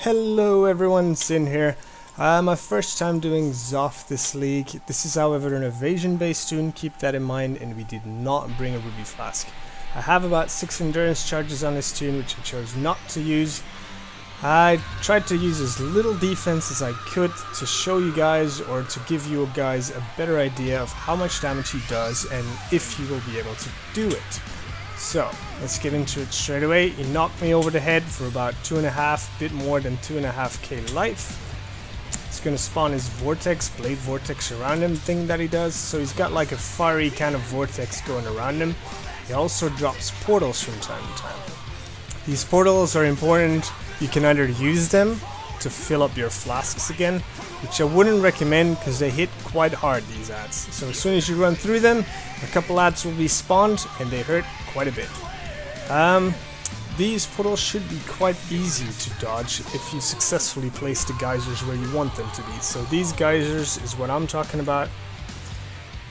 Hello everyone, Sin here. My first time doing Xoph this league. This is however an evasion based toon, keep that in mind, and we did not bring a ruby flask. I have about 6 endurance charges on this toon which I chose not to use. I tried to use as little defense as I could to show you guys, or to give you guys a better idea of how much damage he does and if you will be able to do it. So, let's get into it straight away. He knocked me over the head for about 2.5, bit more than 2.5k life. It's gonna spawn his vortex, blade vortex around him thing that he does. So he's got like a fiery kind of vortex going around him. He also drops portals from time to time. These portals are important. You can either use them to fill up your flasks again, which I wouldn't recommend because they hit quite hard, these ads. So as soon as you run through them, a couple ads will be spawned and they hurt quite a bit. These portals should be quite easy to dodge if you successfully place the geysers where you want them to be. So these geysers is what I'm talking about.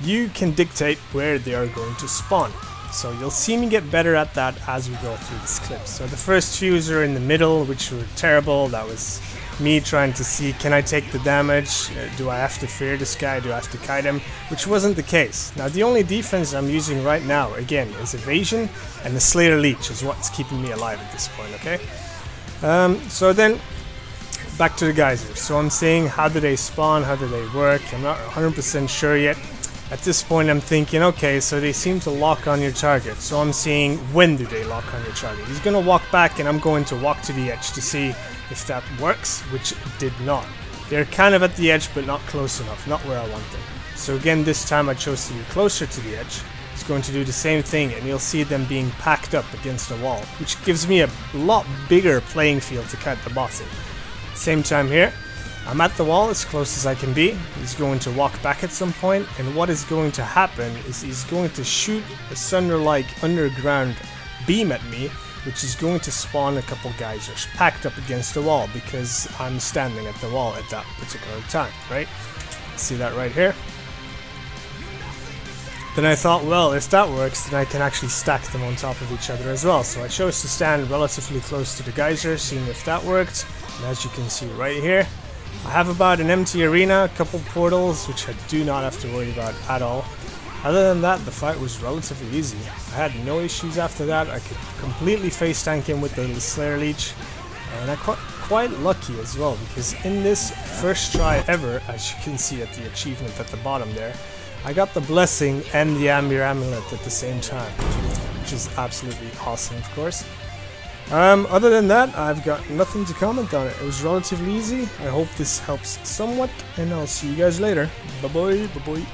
You can dictate where they are going to spawn. So you'll see me get better at that as we go through this clip. So the first few are in the middle, which were terrible. That was me trying to see, can I take the damage? Do I have to fear this guy? Do I have to kite him? Which wasn't the case. Now the only defense I'm using right now, again, is evasion, and the Slayer Leech is what's keeping me alive at this point, okay? So then, back to the geysers. So I'm saying, how do they spawn? How do they work? I'm not 100% sure yet. At this point I'm thinking, okay, so they seem to lock on your target. So I'm saying, when do they lock on your target? He's going to walk back and I'm going to walk to the edge to see if that works, which it did not. They're kind of at the edge but not close enough, not where I want them. So again, this time I chose to be closer to the edge. It's going to do the same thing and you'll see them being packed up against the wall, which gives me a lot bigger playing field to kite the boss in. Same time here. I'm at the wall as close as I can be. He's going to walk back at some point, and what is going to happen is he's going to shoot a thunder-like underground beam at me, which is going to spawn a couple geysers packed up against the wall because I'm standing at the wall at that particular time, right? See that right here? Then I thought, well, if that works, then I can actually stack them on top of each other as well. So I chose to stand relatively close to the geyser, seeing if that worked. And as you can see right here, I have about an empty arena, a couple portals, which I do not have to worry about at all. Other than that, the fight was relatively easy. I had no issues after that. I could completely face tank him with the Slayer Leech, and I got quite lucky as well, because in this first try ever, as you can see at the achievement at the bottom there, I got the Blessing and the Amber Amulet at the same time, which is absolutely awesome, of course. Other than that, I've got nothing to comment on it. It was relatively easy. I hope this helps somewhat, and I'll see you guys later. Bye bye, bye bye.